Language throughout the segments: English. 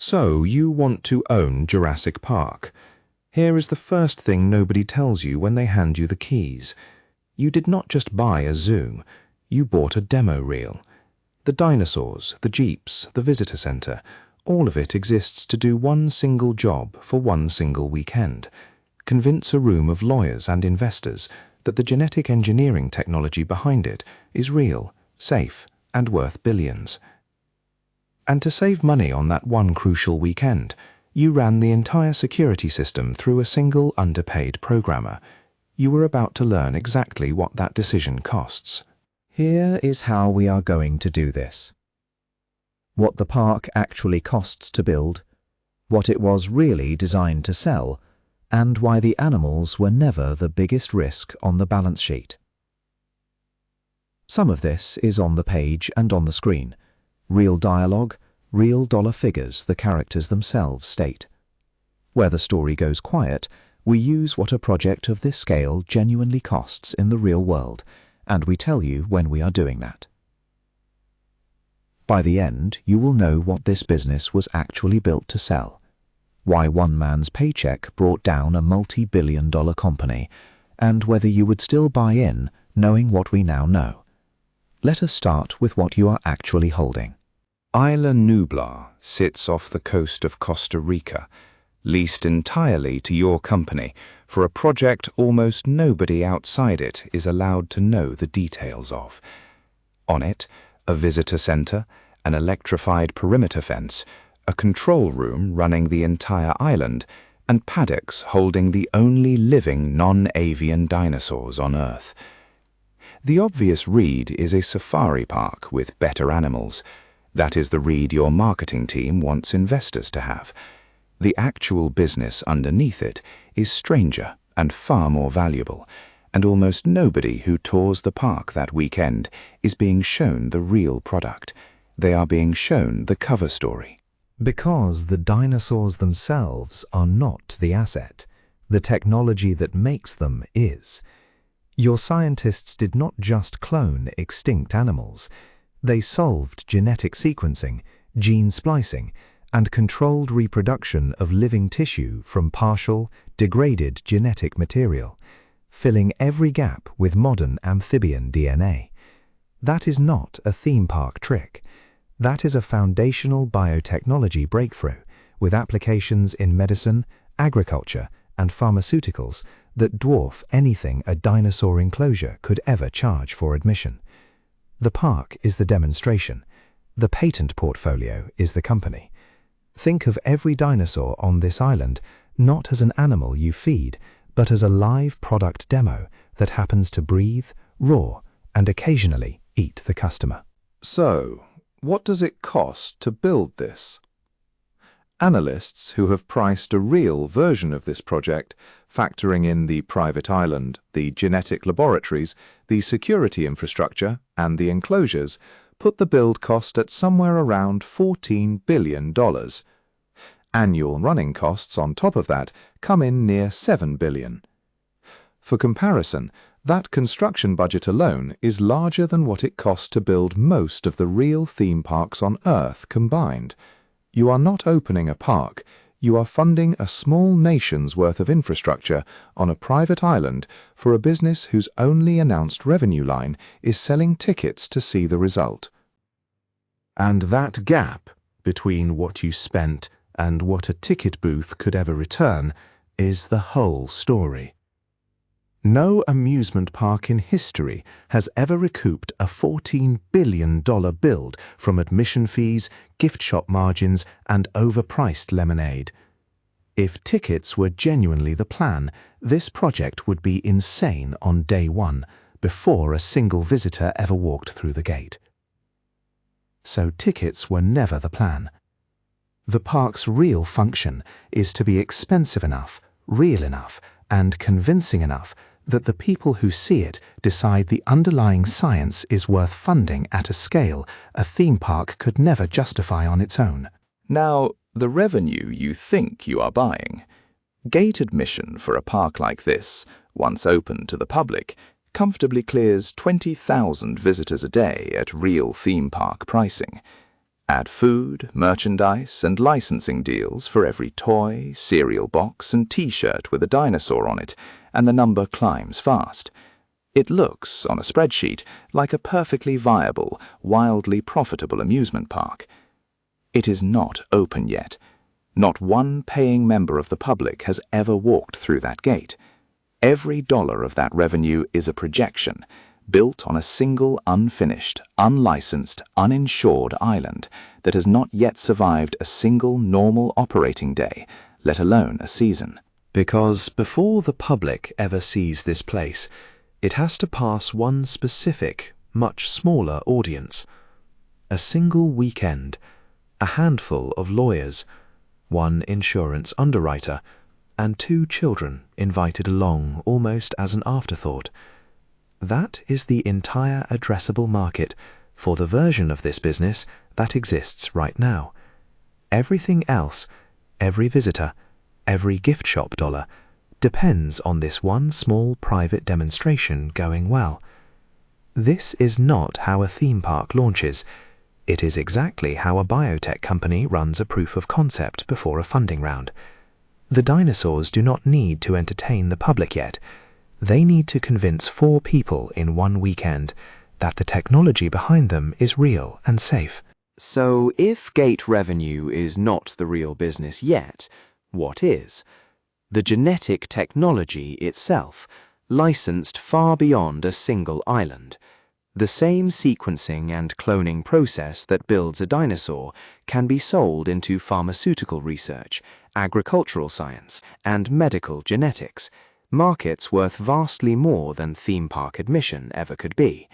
So, you want to own Jurassic Park. Here is the first thing nobody tells you when they hand you the keys. You did not just buy a zoo, you bought a demo reel. The dinosaurs, the jeeps, the visitor center, all of it exists to do one single job for one single weekend. Convince a room of lawyers and investors that the genetic engineering technology behind it is real, safe, and worth billions. And to save money on that one crucial weekend, you ran the entire security system through a single underpaid programmer. You were about to learn exactly what that decision costs. Here is how we are going to do this. What the park actually costs to build, what it was really designed to sell, and why the animals were never the biggest risk on the balance sheet. Some of this is on the page and on the screen. Real dialogue, real dollar figures the characters themselves state. Where the story goes quiet, we use what a project of this scale genuinely costs in the real world, and we tell you when we are doing that. By the end, you will know what this business was actually built to sell, why one man's paycheck brought down a multi-billion-dollar company, and whether you would still buy in knowing what we now know. Let us start with what you are actually holding. Isla Nublar sits off the coast of Costa Rica, leased entirely to your company for a project almost nobody outside it is allowed to know the details of. On it, a visitor center, an electrified perimeter fence, a control room running the entire island, and paddocks holding the only living non-avian dinosaurs on Earth. The obvious read is a safari park with better animals. That is the read your marketing team wants investors to have. The actual business underneath it is stranger and far more valuable, and almost nobody who tours the park that weekend is being shown the real product. They are being shown the cover story. Because the dinosaurs themselves are not the asset, the technology that makes them is. Your scientists did not just clone extinct animals. They solved genetic sequencing, gene splicing, and controlled reproduction of living tissue from partial, degraded genetic material, filling every gap with modern amphibian DNA. That is not a theme park trick. That is a foundational biotechnology breakthrough with applications in medicine, agriculture, and pharmaceuticals that dwarf anything a dinosaur enclosure could ever charge for admission. The park is the demonstration. The patent portfolio is the company. Think of every dinosaur on this island not as an animal you feed, but as a live product demo that happens to breathe, roar, and occasionally eat the customer. So, what does it cost to build this? Analysts who have priced a real version of this project, factoring in the private island, the genetic laboratories, the security infrastructure, and the enclosures, put the build cost at somewhere around $14 billion. Annual running costs on top of that come in near $7 billion. For comparison, that construction budget alone is larger than what it costs to build most of the real theme parks on Earth combined. You are not opening a park, you are funding a small nation's worth of infrastructure on a private island for a business whose only announced revenue line is selling tickets to see the result. And that gap between what you spent and what a ticket booth could ever return is the whole story. No amusement park in history has ever recouped a $14 billion build from admission fees, gift shop margins, and overpriced lemonade. If tickets were genuinely the plan, this project would be insane on day one, before a single visitor ever walked through the gate. So tickets were never the plan. The park's real function is to be expensive enough, real enough, and convincing enough that the people who see it decide the underlying science is worth funding at a scale a theme park could never justify on its own. Now, the revenue you think you are buying. Gate admission for a park like this, once open to the public, comfortably clears 20,000 visitors a day at real theme park pricing. Add food, merchandise, and licensing deals for every toy, cereal box, and t-shirt with a dinosaur on it, and the number climbs fast. It looks, on a spreadsheet, like a perfectly viable, wildly profitable amusement park. It is not open yet. Not one paying member of the public has ever walked through that gate. Every dollar of that revenue is a projection, built on a single unfinished, unlicensed, uninsured island that has not yet survived a single normal operating day, let alone a season. Because before the public ever sees this place, it has to pass one specific, much smaller audience. A single weekend, a handful of lawyers, one insurance underwriter, and 2 children invited along almost as an afterthought. That is the entire addressable market for the version of this business that exists right now. Everything else, every visitor, every gift shop dollar, depends on this one small private demonstration going well. This is not how a theme park launches. It is exactly how a biotech company runs a proof of concept before a funding round. The dinosaurs do not need to entertain the public yet. They need to convince 4 people in one weekend that the technology behind them is real and safe. So if gate revenue is not the real business yet, what is? The genetic technology itself, licensed far beyond a single island. The same sequencing and cloning process that builds a dinosaur can be sold into pharmaceutical research, agricultural science, and medical genetics, markets worth vastly more than theme park admission ever could be.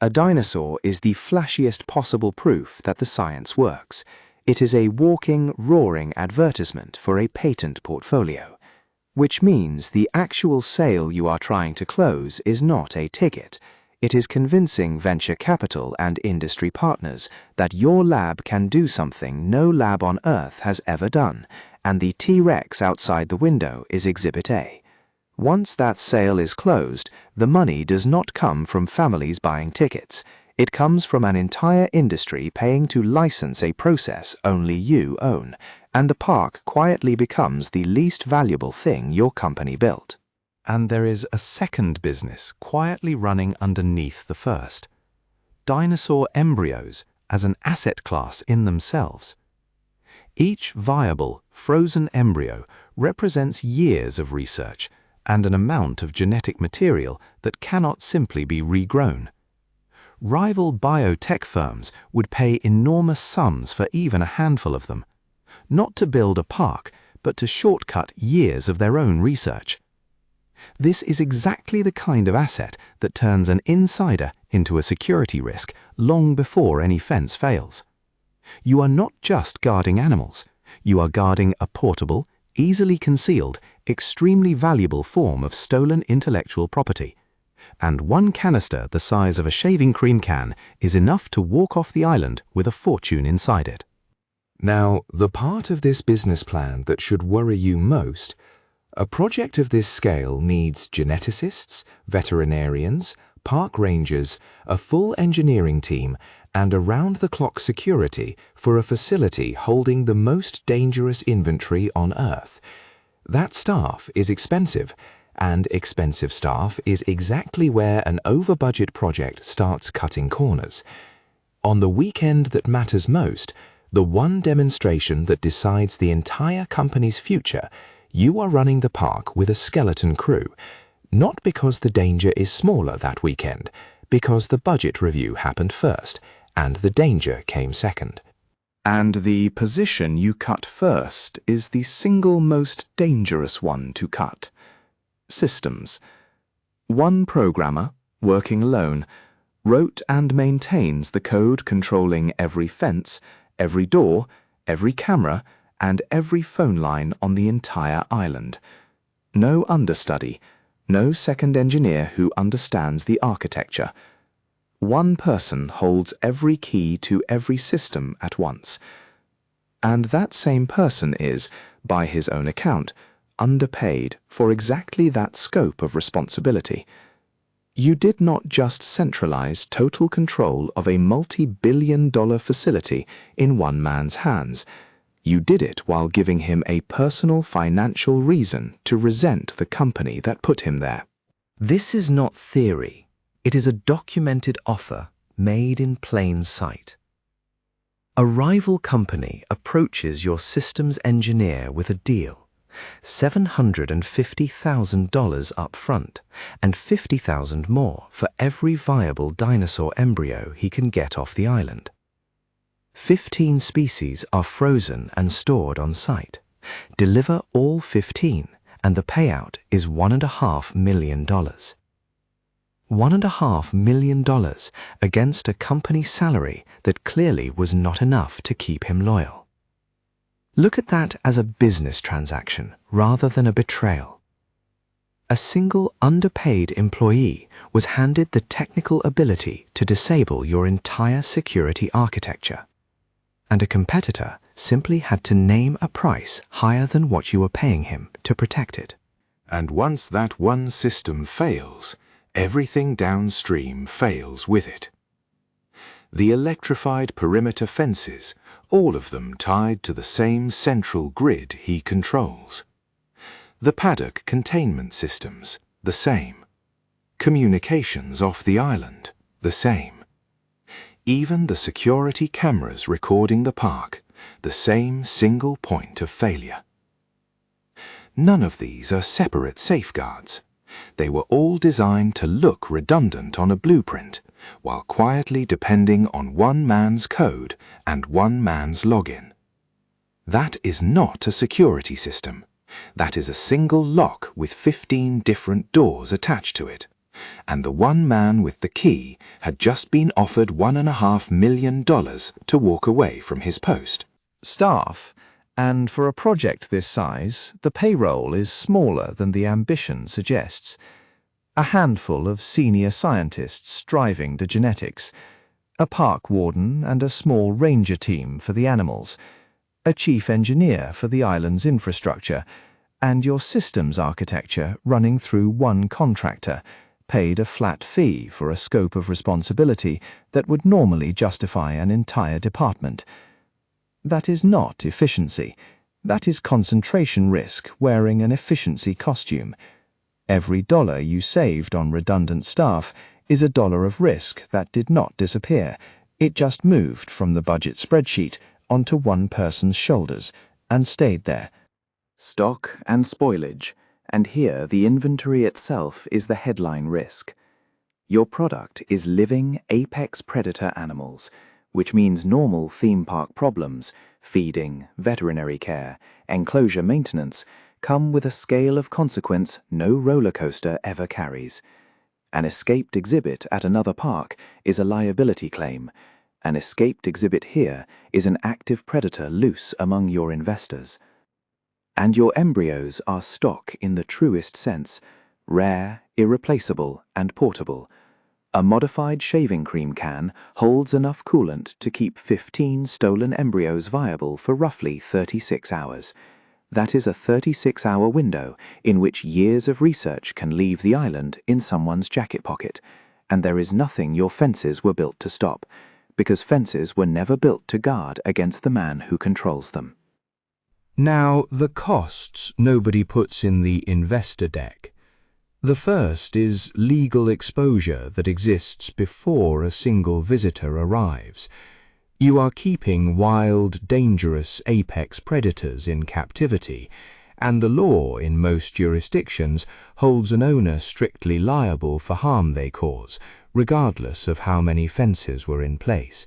A dinosaur is the flashiest possible proof that the science works. It is a walking, roaring advertisement for a patent portfolio, which means the actual sale you are trying to close is not a ticket. It is convincing venture capital and industry partners that your lab can do something no lab on Earth has ever done, and the T-Rex outside the window is Exhibit A. Once that sale is closed, the money does not come from families buying tickets. It comes from an entire industry paying to license a process only you own, and the park quietly becomes the least valuable thing your company built. And there is a second business quietly running underneath the first. Dinosaur embryos as an asset class in themselves. Each viable, frozen embryo represents years of research and an amount of genetic material that cannot simply be regrown. Rival biotech firms would pay enormous sums for even a handful of them, not to build a park, but to shortcut years of their own research. This is exactly the kind of asset that turns an insider into a security risk long before any fence fails. You are not just guarding animals, you are guarding a portable, easily concealed, extremely valuable form of stolen intellectual property. And one canister the size of a shaving cream can is enough to walk off the island with a fortune inside it. Now, the part of this business plan that should worry you most: a project of this scale needs geneticists, veterinarians, park rangers, a full engineering team, and around-the-clock security for a facility holding the most dangerous inventory on Earth. That staff is expensive, and expensive staff is exactly where an over-budget project starts cutting corners. On the weekend that matters most, the one demonstration that decides the entire company's future, you are running the park with a skeleton crew, not because the danger is smaller that weekend, because the budget review happened first, and the danger came second. And the position you cut first is the single most dangerous one to cut. Systems. One programmer, working alone, wrote and maintains the code controlling every fence, every door, every camera, and every phone line on the entire island. No understudy, no second engineer who understands the architecture. One person holds every key to every system at once. And that same person is, by his own account, underpaid for exactly that scope of responsibility. You did not just centralize total control of a multi-billion-dollar facility in one man's hands. You did it while giving him a personal financial reason to resent the company that put him there. This is not theory. It is a documented offer made in plain sight. A rival company approaches your systems engineer with a deal, $750,000 up front and $50,000 more for every viable dinosaur embryo he can get off the island. 15 species are frozen and stored on site. Deliver all 15 and the payout is $1.5 million. $1.5 million against a company salary that clearly was not enough to keep him loyal. Look at that as a business transaction rather than a betrayal. A single underpaid employee was handed the technical ability to disable your entire security architecture, and a competitor simply had to name a price higher than what you were paying him to protect it. And once that one system fails, everything downstream fails with it. The electrified perimeter fences, all of them tied to the same central grid he controls. The paddock containment systems, the same. Communications off the island, the same. Even the security cameras recording the park, the same single point of failure. None of these are separate safeguards. They were all designed to look redundant on a blueprint, while quietly depending on one man's code and one man's login. That is not a security system. That is a single lock with 15 different doors attached to it. And the one man with the key had just been offered $1.5 million to walk away from his post. Staff, and for a project this size, the payroll is smaller than the ambition suggests. A handful of senior scientists driving the genetics, a park warden and a small ranger team for the animals, a chief engineer for the island's infrastructure, and your systems architecture running through one contractor, paid a flat fee for a scope of responsibility that would normally justify an entire department. That is not efficiency. That is concentration risk wearing an efficiency costume. Every dollar you saved on redundant staff is a dollar of risk that did not disappear. It just moved from the budget spreadsheet onto one person's shoulders and stayed there. Stock and spoilage, and here the inventory itself is the headline risk. Your product is living apex predator animals, which means normal theme park problems, feeding, veterinary care, enclosure maintenance, come with a scale of consequence no roller coaster ever carries. An escaped exhibit at another park is a liability claim. An escaped exhibit here is an active predator loose among your investors. And your embryos are stock in the truest sense, rare, irreplaceable, and portable. A modified shaving cream can holds enough coolant to keep 15 stolen embryos viable for roughly 36 hours. That is a 36-hour window in which years of research can leave the island in someone's jacket pocket, and there is nothing your fences were built to stop, because fences were never built to guard against the man who controls them. Now, the costs nobody puts in the investor deck. The first is legal exposure that exists before a single visitor arrives. You are keeping wild, dangerous apex predators in captivity, and the law in most jurisdictions holds an owner strictly liable for harm they cause, regardless of how many fences were in place.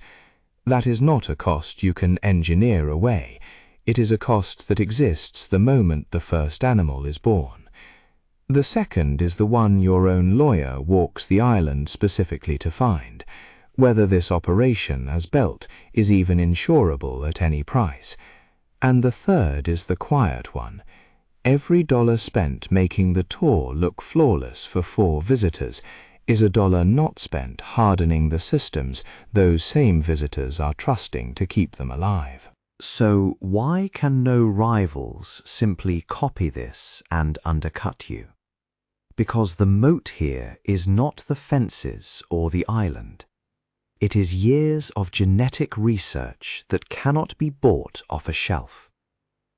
That is not a cost you can engineer away. It is a cost that exists the moment the first animal is born. The second is the one your own lawyer walks the island specifically to find, whether this operation, as built, is even insurable at any price. And the third is the quiet one. Every dollar spent making the tour look flawless for 4 visitors is a dollar not spent hardening the systems those same visitors are trusting to keep them alive. So why can no rivals simply copy this and undercut you? because the moat here is not the fences or the island. It is years of genetic research that cannot be bought off a shelf,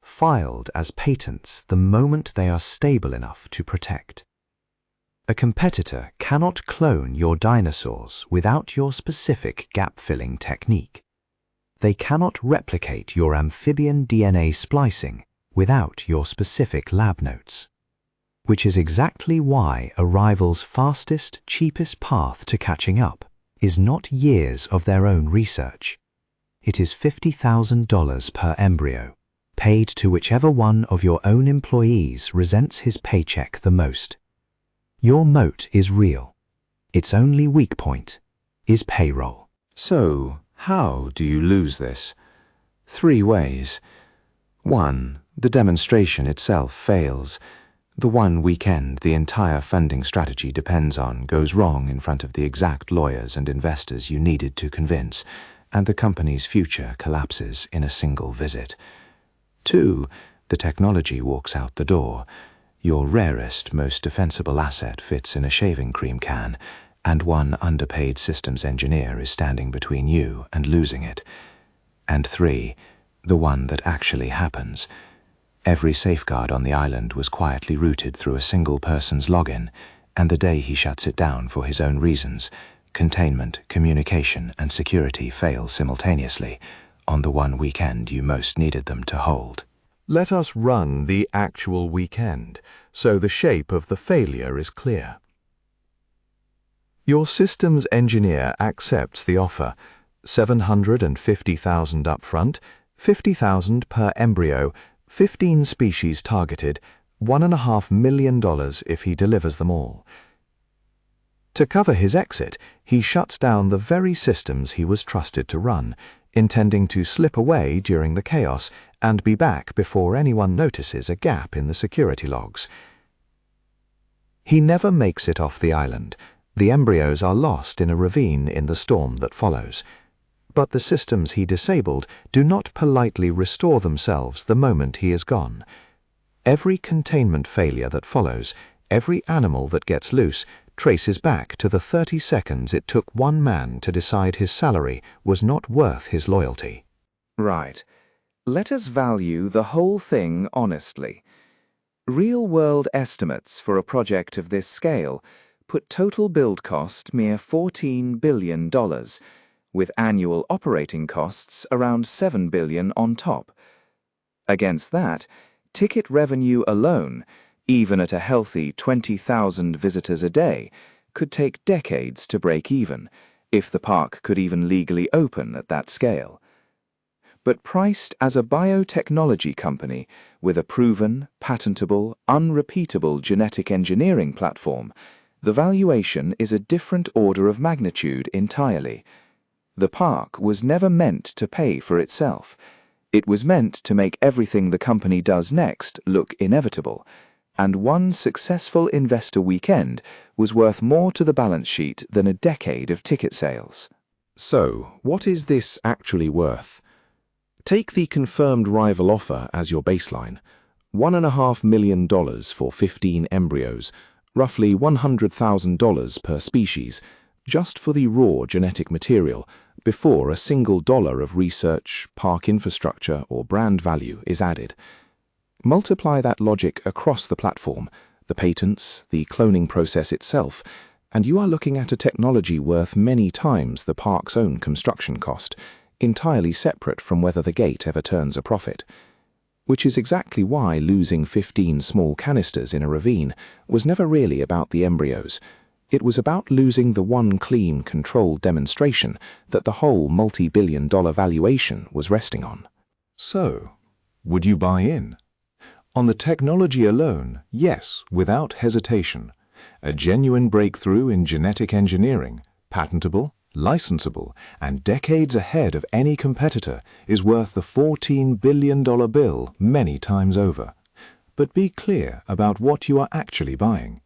filed as patents the moment they are stable enough to protect. A competitor cannot clone your dinosaurs without your specific gap-filling technique. They cannot replicate your amphibian DNA splicing without your specific lab notes. Which is exactly why a rival's fastest, cheapest path to catching up is not years of their own research. It is $50,000 per embryo, paid to whichever one of your own employees resents his paycheck the most. Your moat is real. Its only weak point is payroll. So, how do you lose this? 3 ways. 1. The demonstration itself fails. The one weekend the entire funding strategy depends on goes wrong in front of the exact lawyers and investors you needed to convince, and the company's future collapses in a single visit. 2. The technology walks out the door. Your rarest, most defensible asset fits in a shaving cream can, and one underpaid systems engineer is standing between you and losing it. And 3. The one that actually happens. Every safeguard on the island was quietly routed through a single person's login, and the day he shuts it down for his own reasons, containment, communication, and security fail simultaneously on the one weekend you most needed them to hold. Let us run the actual weekend, so the shape of the failure is clear. Your systems engineer accepts the offer, $750,000 upfront, $50,000 per embryo, 15 species targeted, $1.5 million if he delivers them all. To cover his exit, he shuts down the very systems he was trusted to run, intending to slip away during the chaos and be back before anyone notices a gap in the security logs. He never makes it off the island. The embryos are lost in a ravine in the storm that follows. But the systems he disabled do not politely restore themselves the moment he is gone. Every containment failure that follows, every animal that gets loose, traces back to the 30 seconds it took one man to decide his salary was not worth his loyalty. Right. Let us value the whole thing honestly. Real-world estimates for a project of this scale put total build cost mere $14 billion, with annual operating costs around $7 billion on top. Against that, ticket revenue alone, even at a healthy 20,000 visitors a day, could take decades to break even, if the park could even legally open at that scale. But priced as a biotechnology company with a proven, patentable, unrepeatable genetic engineering platform, the valuation is a different order of magnitude entirely. The park was never meant to pay for itself. It was meant to make everything the company does next look inevitable, and one successful investor weekend was worth more to the balance sheet than a decade of ticket sales. So, what is this actually worth? Take the confirmed rival offer as your baseline. $1.5 million for 15 embryos, roughly $100,000 per species, just for the raw genetic material, before a single dollar of research, park infrastructure, or brand value is added. Multiply that logic across the platform, the patents, the cloning process itself, and you are looking at a technology worth many times the park's own construction cost, entirely separate from whether the gate ever turns a profit. Which is exactly why losing 15 small canisters in a ravine was never really about the embryos. It was about losing the one clean, controlled demonstration that the whole multi-billion-dollar valuation was resting on. So, would you buy in? On the technology alone, yes, without hesitation. A genuine breakthrough in genetic engineering, patentable, licensable, and decades ahead of any competitor, is worth the $14 billion bill many times over. But be clear about what you are actually buying.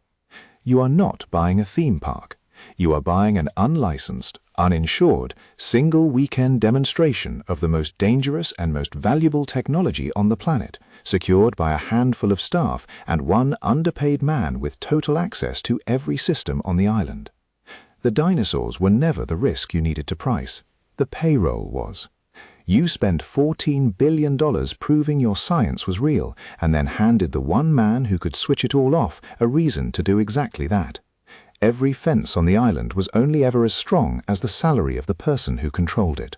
You are not buying a theme park. You are buying an unlicensed, uninsured, single-weekend demonstration of the most dangerous and most valuable technology on the planet, secured by a handful of staff and one underpaid man with total access to every system on the island. The dinosaurs were never the risk you needed to price. The payroll was. You spent $14 billion proving your science was real, and then handed the one man who could switch it all off a reason to do exactly that. Every fence on the island was only ever as strong as the salary of the person who controlled it.